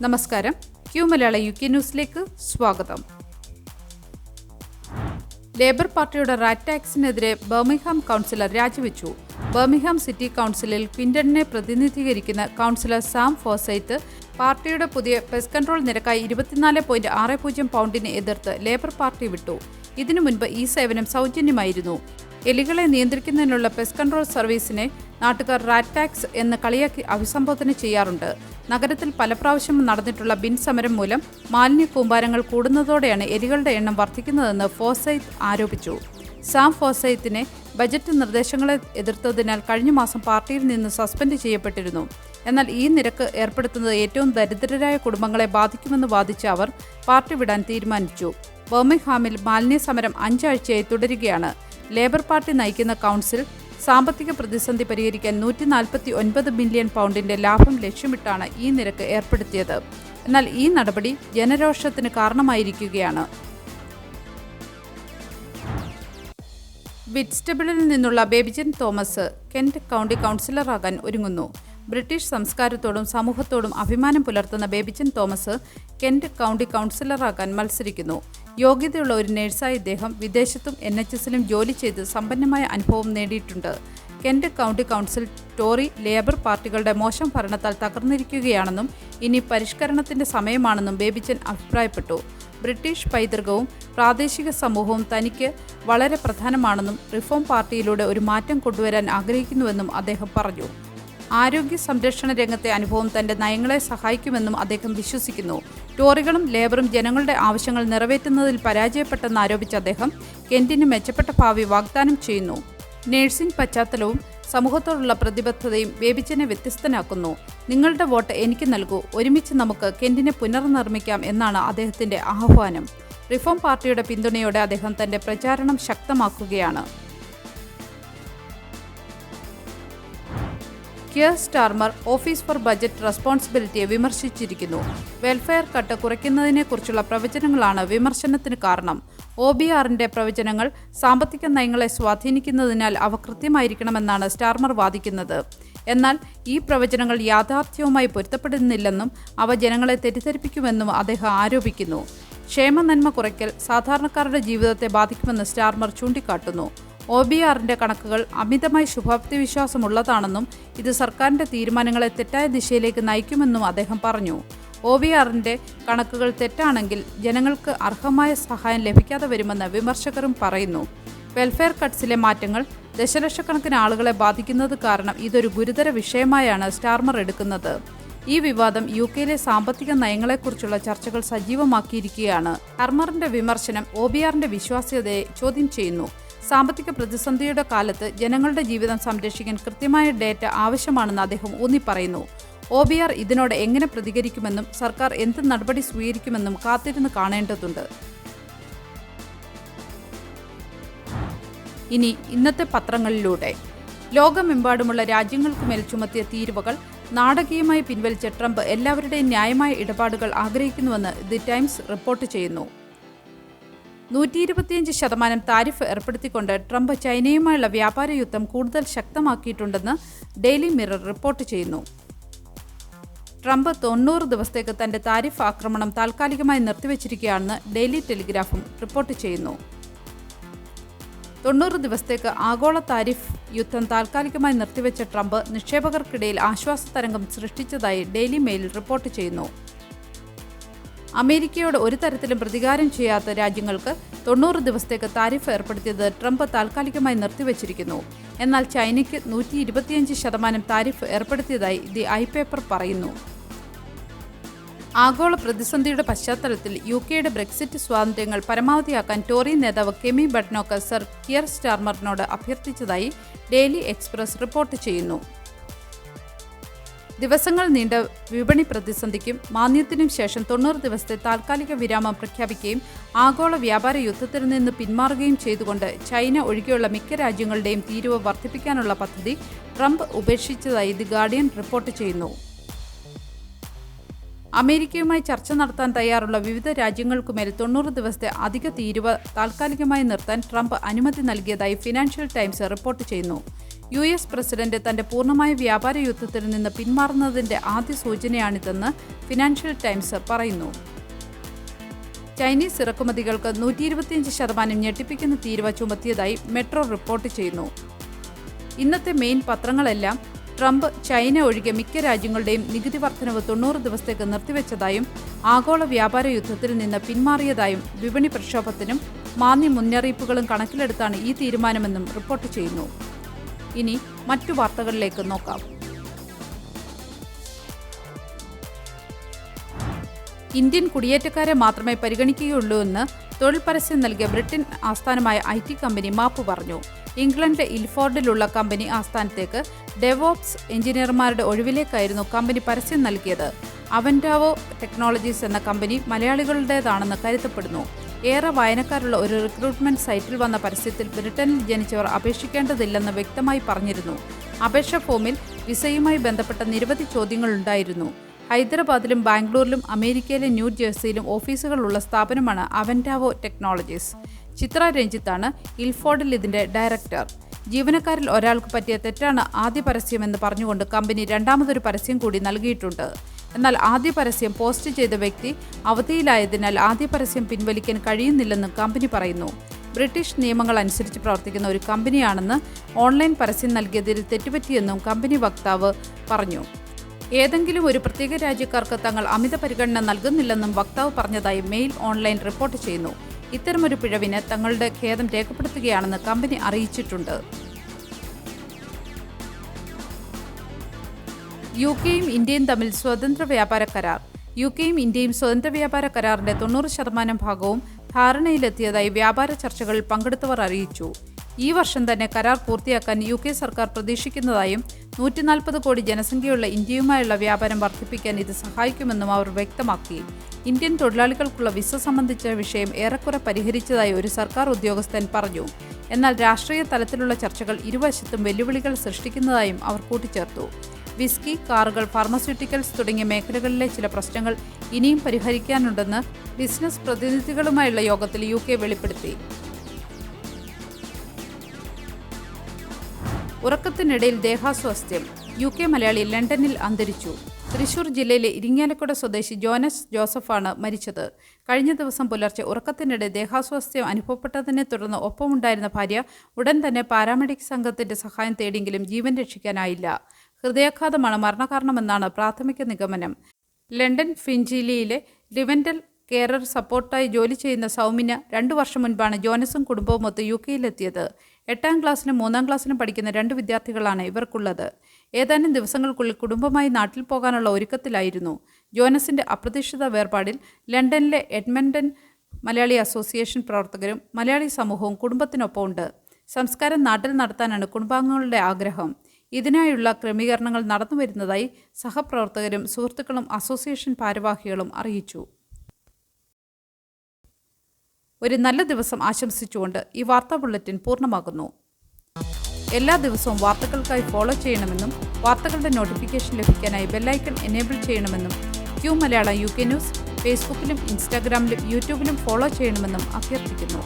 നമസ്കാരം. ക്യൂ മലയാള UK ന്യൂസിലേക്ക് സ്വാഗതം. ലേബർ പാർട്ടിയുടെ റാറ്റ് ടാക്സിനെതിരെ ബർമിംഗ്ഹാം കൗൺസിലർ രാജിവെച്ചു. ബർമിംഗ്ഹാം സിറ്റി കൗൺസിലിൽ ക്വിന്റണിനെ പ്രതിനിധീകരിക്കുന്ന കൗൺസിലർ സാം ഫോസൈത്ത് പാർട്ടിയുടെ പുതിയ പെസ്റ്റ് കൺട്രോൾ നിരക്കായി 24.60 പൗണ്ടിനെ എതിർത്ത് ലേബർ പാർട്ടി വിട്ടു. ഇതിനു മുൻപ് ഈ സേവനം സൗജന്യമായിരുന്നു. എലികളെ നിയന്ത്രിക്കുന്നതിനുള്ള പെസ്റ്റ് കൺട്രോൾ സർവീസിനെ നാട്ടുകാർ റാറ്റ് ടാക്സ് എന്ന് കളിയാക്കി അഭിസംബോധന ചെയ്യാറുണ്ട്. നഗരത്തിൽ പല പ്രാവശ്യം നടന്നിട്ടുള്ള ബിൻ സമരം മൂലം മാലിന്യ കൂമ്പാരങ്ങൾ കൂടുന്നതോടെയാണ് എലികളുടെ എണ്ണം വർദ്ധിക്കുന്നതെന്ന് ഫോസൈത്ത് ആരോപിച്ചു. സാം ഫോസൈത്തിനെ ബജറ്റ് നിർദ്ദേശങ്ങളെ എതിർത്തതിനാൽ കഴിഞ്ഞ മാസം പാർട്ടിയിൽ നിന്ന് സസ്പെൻഡ് ചെയ്യപ്പെട്ടിരുന്നു. എന്നാൽ ഈ നിരക്ക് ഏർപ്പെടുത്തുന്നത് ഏറ്റവും ദരിദ്രരായ കുടുംബങ്ങളെ ബാധിക്കുമെന്ന് വാദിച്ച അവർ പാർട്ടി വിടാൻ തീരുമാനിച്ചു. ബർമിംഗ്ഹാമിൽ മാലിന്യ സമരം 5 ആഴ്ചയായി തുടരുകയാണ്. ലേബർ പാർട്ടി നയിക്കുന്ന കൗൺസിൽ സാമ്പത്തിക പ്രതിസന്ധി പരിഹരിക്കാൻ 149 ബില്യൺ പൗണ്ടിന്റെ ലാഭം ലക്ഷ്യമിട്ടാണ് ഈ നിരക്ക് ഏർപ്പെടുത്തിയത്. എന്നാൽ ഈ നടപടി ജനരോഷത്തിന് കാരണമായിരിക്കുകയാണ്. വിറ്റ്സ്റ്റബിളിൽ നിന്നുള്ള ബേബിജൻ തോമസ് കെന്റ് കൗണ്ടി കൗൺസിലറാകാൻ ഒരുങ്ങുന്നു. ബ്രിട്ടീഷ് സംസ്കാരത്തോടും സമൂഹത്തോടും അഭിമാനം പുലർത്തുന്ന ബേബിജൻ തോമസ് കെന്റ് കൗണ്ടി കൗൺസിലറാകാൻ മത്സരിക്കുന്നു. യോഗ്യതയുള്ള ഒരു നഴ്സായ ഇദ്ദേഹം വിദേശത്തും NHSലും ജോലി ചെയ്ത് സമ്പന്നമായ അനുഭവം നേടിയിട്ടുണ്ട്. Kent county council Tory labour പാർട്ടികളുടെ മോശം ഭരണത്താൽ തകർന്നിരിക്കുകയാണെന്നും ഇനി പരിഷ്കരണത്തിന്റെ സമയമാണെന്നും ബേബിജൻ അഭിപ്രായപ്പെട്ടു. ബ്രിട്ടീഷ് പൈതൃകവും പ്രാദേശിക സമൂഹവും തനിക്ക് വളരെ പ്രധാനമാണെന്നും റിഫോം പാർട്ടിയിലൂടെ ഒരു മാറ്റം കൊണ്ടുവരാൻ ആഗ്രഹിക്കുന്നുവെന്നും അദ്ദേഹം പറഞ്ഞു. ആരോഗ്യ സംരക്ഷണ രംഗത്തെ അനുഭവം തന്റെ നയങ്ങളെ സഹായിക്കുമെന്നും അദ്ദേഹം വിശ്വസിക്കുന്നു. ടോറികളും ലേബറും ജനങ്ങളുടെ ആവശ്യങ്ങൾ നിറവേറ്റുന്നതിൽ പരാജയപ്പെട്ടെന്ന് ആരോപിച്ച അദ്ദേഹം കെന്റിന് മെച്ചപ്പെട്ട ഭാവി വാഗ്ദാനം ചെയ്യുന്നു. നഴ്സിംഗ് പശ്ചാത്തലവും സമൂഹത്തോടുള്ള പ്രതിബദ്ധതയും ബേബിജനെ വ്യത്യസ്തനാക്കുന്നു. നിങ്ങളുടെ വോട്ട് എനിക്ക് നൽകൂ, ഒരുമിച്ച് നമുക്ക് കെന്റിനെ പുനർനിർമ്മിക്കാം എന്നാണ് അദ്ദേഹത്തിന്റെ ആഹ്വാനം. റിഫോം പാർട്ടിയുടെ പിന്തുണയോടെ അദ്ദേഹം തന്റെ പ്രചാരണം ശക്തമാക്കുകയാണ്. Keir Starmer office for budget റെസ്പോൺസിബിലിറ്റിയെ വിമർശിച്ചിരിക്കുന്നു. വെൽഫെയർ കട്ട് കുറയ്ക്കുന്നതിനെക്കുറിച്ചുള്ള പ്രവചനങ്ങളാണ് വിമർശനത്തിന് കാരണം. OBRന്റെ പ്രവചനങ്ങൾ സാമ്പത്തിക നയങ്ങളെ സ്വാധീനിക്കുന്നതിനാൽ അവ കൃത്യമായിരിക്കണമെന്നാണ് സ്റ്റാർമർ വാദിക്കുന്നത്. എന്നാൽ ഈ പ്രവചനങ്ങൾ യാഥാർത്ഥ്യവുമായി പൊരുത്തപ്പെടുന്നില്ലെന്നും അവ ജനങ്ങളെ തെറ്റിദ്ധരിപ്പിക്കുമെന്നും അദ്ദേഹം ആരോപിക്കുന്നു. ക്ഷേമനന്മ കുറയ്ക്കൽ സാധാരണക്കാരുടെ ജീവിതത്തെ ബാധിക്കുമെന്ന് സ്റ്റാർമർ ചൂണ്ടിക്കാട്ടുന്നു. OBRന്റെ കണക്കുകൾ അമിതമായി ശുഭാപ്തിവിശ്വാസമുള്ളതാണെന്നും ഇത് സർക്കാരിന്റെ തീരുമാനങ്ങളെ തെറ്റായ ദിശയിലേക്ക് നയിക്കുമെന്നും അദ്ദേഹം പറഞ്ഞു. OBRന്റെ കണക്കുകൾ തെറ്റാണെങ്കിൽ ജനങ്ങൾക്ക് അർഹമായ സഹായം ലഭിക്കാതെ വരുമെന്ന് വിമർശകരും പറയുന്നു. വെൽഫെയർ കട്ട്സിലെ മാറ്റങ്ങൾ ദശലക്ഷക്കണക്കിന് ആളുകളെ ബാധിക്കുന്നത് കാരണം ഇതൊരു ഗുരുതര വിഷയമായാണ് സ്റ്റാർമർ എടുക്കുന്നത്. ഈ വിവാദം UKയിലെ സാമ്പത്തിക നയങ്ങളെക്കുറിച്ചുള്ള ചർച്ചകൾ സജീവമാക്കിയിരിക്കുകയാണ്. സ്റ്റാർമറിന്റെ വിമർശനം OBRന്റെ വിശ്വാസ്യതയെ ചോദ്യം ചെയ്യുന്നു. സാമ്പത്തിക പ്രതിസന്ധിയുടെ കാലത്ത് ജനങ്ങളുടെ ജീവിതം സംരക്ഷിക്കാൻ കൃത്യമായ ഡേറ്റ ആവശ്യമാണെന്ന് അദ്ദേഹം ഊന്നിപ്പറയുന്നു. OBR ഇതിനോട് എങ്ങനെ പ്രതികരിക്കുമെന്നും സർക്കാർ എന്ത് നടപടി സ്വീകരിക്കുമെന്നും കാത്തിരുന്ന് കാണേണ്ടതുണ്ട്. ഇനി ഇന്നത്തെ പത്രങ്ങളിലൂടെ ലോകമെമ്പാടുമുള്ള രാജ്യങ്ങൾക്കുമേൽ ചുമത്തിയ തീരുവകൾ നാടകീയമായി പിൻവലിച്ച ട്രംപ് എല്ലാവരുടെയും ന്യായമായ ഇടപാടുകൾ ആഗ്രഹിക്കുന്നുവെന്ന് ദി ടൈംസ് റിപ്പോർട്ട് ചെയ്യുന്നു. 125% താരിഫ് ഏർപ്പെടുത്തിക്കൊണ്ട് ട്രംപ് ചൈനയുമായുള്ള വ്യാപാര യുദ്ധം കൂടുതൽ ശക്തമാക്കിയിട്ടുണ്ടെന്ന് ഡെയിലി മിറർ റിപ്പോർട്ട് ചെയ്യുന്നു. ട്രംപ് 90 ദിവസത്തേക്ക് തന്റെ താരിഫ് ആക്രമണം താൽക്കാലികമായി നിർത്തിവച്ചിരിക്കുകയാണെന്ന് ഡെയിലി ടെലിഗ്രാഫും റിപ്പോർട്ട് ചെയ്യുന്നു. 90 ദിവസത്തേക്ക് ആഗോള താരിഫ് യുദ്ധം താൽക്കാലികമായി നിർത്തിവെച്ച ട്രംപ് നിക്ഷേപകർക്കിടയിൽ ആശ്വാസ തരംഗം സൃഷ്ടിച്ചതായി ഡെയിലി മെയിൽ റിപ്പോർട്ട് ചെയ്യുന്നു. അമേരിക്കയോട് ഒരു തരത്തിലും പ്രതികാരം ചെയ്യാത്ത രാജ്യങ്ങൾക്ക് 90 ദിവസത്തേക്ക് താരിഫ് ഏർപ്പെടുത്തിയത് ട്രംപ് താൽക്കാലികമായി നിർത്തിവച്ചിരിക്കുന്നു. എന്നാൽ ചൈനയ്ക്ക് 125% താരിഫ് ഏർപ്പെടുത്തിയതായി ദി ഐ പേപ്പർ പറയുന്നു. ആഗോള പ്രതിസന്ധിയുടെ പശ്ചാത്തലത്തിൽ UKയുടെ ബ്രെക്സിറ്റ് സ്വാതന്ത്ര്യങ്ങൾ പരമാവധിയാക്കാൻ ടോറി നേതാവ് കെമി ബഡ്നോക്ക് സർ കിയർ സ്റ്റാർമറിനോട് അഭ്യർത്ഥിച്ചതായി ഡെയിലി എക്സ്പ്രസ് റിപ്പോർട്ട് ചെയ്യുന്നു. ദിവസങ്ങൾ നീണ്ട വിപണി പ്രതിസന്ധിക്കും മാന്ദ്യത്തിനും ശേഷം 90 ദിവസത്തെ താൽക്കാലിക വിരാമം പ്രഖ്യാപിക്കുകയും ആഗോള വ്യാപാര യുദ്ധത്തിൽ നിന്ന് പിന്മാറുകയും ചെയ്തുകൊണ്ട് ചൈന ഒഴികെയുള്ള മിക്ക രാജ്യങ്ങളുടെയും തീരുവ വർദ്ധിപ്പിക്കാനുള്ള പദ്ധതി ട്രംപ് ഉപേക്ഷിച്ചതായി ദി ഗാർഡിയൻ റിപ്പോർട്ട് ചെയ്യുന്നു. അമേരിക്കയുമായി ചർച്ച നടത്താൻ തയ്യാറുള്ള വിവിധ രാജ്യങ്ങൾക്കുമേൽ 90 ദിവസത്തെ അധിക തീരുവ താൽക്കാലികമായി നിർത്താൻ ട്രംപ് അനുമതി നൽകിയതായി ഫിനാൻഷ്യൽ ടൈംസ് റിപ്പോർട്ട് ചെയ്യുന്നു. US പ്രസിഡന്റ് തന്റെ പൂർണ്ണമായ വ്യാപാര യുദ്ധത്തിൽ നിന്ന് പിന്മാറുന്നതിന്റെ ആദ്യ സൂചനയാണിതെന്ന് ഫിനാൻഷ്യൽ ടൈംസ് പറയുന്നു. ചൈനീസ് ഇറക്കുമതികൾക്ക് 125% ഞെട്ടിപ്പിക്കുന്ന തീരുവ ചുമത്തിയതായി മെട്രോ റിപ്പോർട്ട് ചെയ്യുന്നു. ഇന്നത്തെ മെയിൻ പത്രങ്ങളെല്ലാം ട്രംപ് ചൈന ഒഴികെ മിക്ക രാജ്യങ്ങളുടെയും നികുതി വർധനവ് 90 ദിവസത്തേക്ക് നിർത്തിവെച്ചതായും ആഗോള വ്യാപാര യുദ്ധത്തിൽ നിന്ന് പിന്മാറിയതായും വിപണി പ്രക്ഷോഭത്തിനും മാന്ദ്യ മുന്നറിയിപ്പുകളും കണക്കിലെടുത്താണ് ഈ തീരുമാനമെന്നും റിപ്പോർട്ട് ചെയ്യുന്നു. ഇനി മറ്റു വാർത്തകളിലേക്ക് നോക്കാം. ഇന്ത്യൻ കുടിയേറ്റക്കാരെ മാത്രമേ പരിഗണിക്കുകയുള്ളൂ എന്ന് തൊഴിൽ പരസ്യം നൽകിയ ബ്രിട്ടൻ ആസ്ഥാനമായ IT കമ്പനി മാപ്പ് പറഞ്ഞു. ഇംഗ്ലണ്ടിലെ ഇൽഫോർഡിലുള്ള കമ്പനി ആസ്ഥാനത്തേക്ക് ഡെവോപ്സ് എഞ്ചിനീയർമാരുടെ ഒഴിവിലേക്കായിരുന്നു കമ്പനി പരസ്യം നൽകിയത്. അവൻഡാവോ ടെക്നോളജീസ് എന്ന കമ്പനി മലയാളികളുടേതാണെന്ന് കരുതപ്പെടുന്നു. ഏറെ വായനക്കാരുള്ള ഒരു റിക്രൂട്ട്മെന്റ് സൈറ്റിൽ വന്ന പരസ്യത്തിൽ ബ്രിട്ടനിൽ ജനിച്ചവർ അപേക്ഷിക്കേണ്ടതില്ലെന്ന് വ്യക്തമായി പറഞ്ഞിരുന്നു. അപേക്ഷാ ഫോമിൽ വിസയുമായി ബന്ധപ്പെട്ട നിരവധി ചോദ്യങ്ങളുണ്ടായിരുന്നു. ഹൈദരാബാദിലും ബാംഗ്ലൂരിലും അമേരിക്കയിലെ ന്യൂ ജേഴ്സിയിലും ഓഫീസുകളുള്ള സ്ഥാപനമാണ് അവൻഡാവോ ടെക്നോളജീസ്. ചിത്ര രഞ്ജിത്താണ് ഇൽഫോർഡിൽ ഇതിന്റെ ഡയറക്ടർ. ജീവനക്കാരിൽ ഒരാൾക്ക് പറ്റിയ തെറ്റാണ് ആദ്യ പരസ്യമെന്ന് പറഞ്ഞുകൊണ്ട് കമ്പനി രണ്ടാമതൊരു പരസ്യം കൂടി നൽകിയിട്ടുണ്ട്. എന്നാൽ ആദ്യ പരസ്യം പോസ്റ്റ് ചെയ്ത വ്യക്തി അവധിയിലായതിനാൽ ആദ്യ പരസ്യം പിൻവലിക്കാൻ കഴിയുന്നില്ലെന്നും കമ്പനി പറയുന്നു. ബ്രിട്ടീഷ് നിയമങ്ങൾ അനുസരിച്ച് പ്രവർത്തിക്കുന്ന ഒരു കമ്പനിയാണെന്ന് ഓൺലൈൻ പരസ്യം നൽകിയതിൽ തെറ്റുപറ്റിയെന്നും കമ്പനി വക്താവ് പറഞ്ഞു. ഏതെങ്കിലും ഒരു പ്രത്യേക രാജ്യക്കാർക്ക് തങ്ങൾ അമിത പരിഗണന നൽകുന്നില്ലെന്നും വക്താവ് പറഞ്ഞതായി മെയിൽ ഓൺലൈൻ റിപ്പോർട്ട് ചെയ്യുന്നു. ഇത്തരമൊരു പിഴവിന് തങ്ങളുടെ ഖേദം രേഖപ്പെടുത്തുകയാണെന്ന് കമ്പനി അറിയിച്ചിട്ടുണ്ട്. യുകെയും ഇന്ത്യയും തമ്മിൽ സ്വതന്ത്ര വ്യാപാര കരാർ. യുകെയും ഇന്ത്യയും സ്വതന്ത്ര വ്യാപാര കരാറിന്റെ 90% ഭാഗവും ധാരണയിലെത്തിയതായി വ്യാപാര ചർച്ചകളിൽ പങ്കെടുത്തവർ അറിയിച്ചു. ഈ വർഷം തന്നെ കരാർ പൂർത്തിയാക്കാൻ UK സർക്കാർ പ്രതീക്ഷിക്കുന്നതായും 140 കോടി ജനസംഖ്യയുള്ള ഇന്ത്യയുമായുള്ള വ്യാപാരം വർദ്ധിപ്പിക്കാൻ ഇത് സഹായിക്കുമെന്നും അവർ വ്യക്തമാക്കി. ഇന്ത്യൻ തൊഴിലാളികൾക്കുള്ള വിസ സംബന്ധിച്ച വിഷയം ഏറെക്കുറെ പരിഹരിച്ചതായി ഒരു സർക്കാർ ഉദ്യോഗസ്ഥൻ പറഞ്ഞു. എന്നാൽ രാഷ്ട്രീയ തലത്തിലുള്ള ചർച്ചകൾ ഇരുവശത്തും വെല്ലുവിളികൾ സൃഷ്ടിക്കുന്നതായും അവർ കൂട്ടിച്ചേർത്തു. വിസ്കി, കാറുകൾ, ഫാർമസ്യൂട്ടിക്കൽസ് തുടങ്ങിയ മേഖലകളിലെ ചില പ്രശ്നങ്ങൾ ഇനിയും പരിഹരിക്കാനുണ്ടെന്ന് ബിസിനസ് പ്രതിനിധികളുമായുള്ള യോഗത്തിൽ UK വെളിപ്പെടുത്തി. ഉറക്കത്തിനിടയിൽ ദേഹാസ്വാസ്ഥ്യം. UK മലയാളി ലണ്ടനിൽ അന്തരിച്ചു. തൃശൂർ ജില്ലയിലെ ഇരിങ്ങാലക്കുട സ്വദേശി ജോനസ് ജോസഫാണ് മരിച്ചത്. കഴിഞ്ഞ ദിവസം പുലർച്ചെ ഉറക്കത്തിനിടെ ദേഹാസ്വാസ്ഥ്യം അനുഭവപ്പെട്ടതിനെ തുടർന്ന് ഒപ്പമുണ്ടായിരുന്ന ഭാര്യ ഉടൻ തന്നെ പാരാമെഡിക് സംഘത്തിന്റെ സഹായം തേടിയെങ്കിലും ജീവൻ രക്ഷിക്കാനായില്ല. ഹൃദയാഘാതമാണ് മരണകാരണമെന്നാണ് പ്രാഥമിക നിഗമനം. ലണ്ടൻ ഫിഞ്ചിലിയിലെ ലിവൻഡൽ കെയറർ സപ്പോർട്ടായി ജോലി ചെയ്യുന്ന സൗമിന് 2 വർഷം മുൻപാണ് ജോനസും കുടുംബവുമൊത്ത് UKയിലെത്തിയത്. 8ാം ക്ലാസ്സിലും 3ാം ക്ലാസ്സിലും പഠിക്കുന്ന 2 വിദ്യാർത്ഥികളാണ് ഇവർക്കുള്ളത്. ഏതാനും ദിവസങ്ങൾക്കുള്ളിൽ കുടുംബമായി നാട്ടിൽ പോകാനുള്ള ഒരുക്കത്തിലായിരുന്നു. ജോനസിന്റെ അപ്രതീക്ഷിത വേർപാടിൽ ലണ്ടനിലെ എഡ്മണ്ടൺ മലയാളി അസോസിയേഷൻ പ്രവർത്തകരും മലയാളി സമൂഹവും കുടുംബത്തിനൊപ്പമുണ്ട്. സംസ്കാരം നാട്ടിൽ നടത്താനാണ് കുടുംബാംഗങ്ങളുടെ ആഗ്രഹം. ഇതിനായുള്ള ക്രമീകരണങ്ങൾ നടന്നുവരുന്നതായി സഹപ്രവർത്തകരും സുഹൃത്തുക്കളും അസോസിയേഷൻ ഭാരവാഹികളും അറിയിച്ചു. ഒരു നല്ല ദിവസം ആശംസിച്ചുകൊണ്ട് ഈ വാർത്താ ബുള്ളറ്റിൻ പൂർണ്ണമാകുന്നു. എല്ലാ ദിവസവും വാർത്തകൾക്കായി ഫോളോ ചെയ്യണമെന്നും വാർത്തകളുടെ നോട്ടിഫിക്കേഷൻ ലഭിക്കാനായി ബെല്ലൈക്കൺ എനേബിൾ ചെയ്യണമെന്നും Q മലയാളം UK ന്യൂസ് ഫേസ്ബുക്കിലും ഇൻസ്റ്റാഗ്രാമിലും യൂട്യൂബിലും ഫോളോ ചെയ്യണമെന്നും അഭ്യർത്ഥിക്കുന്നു.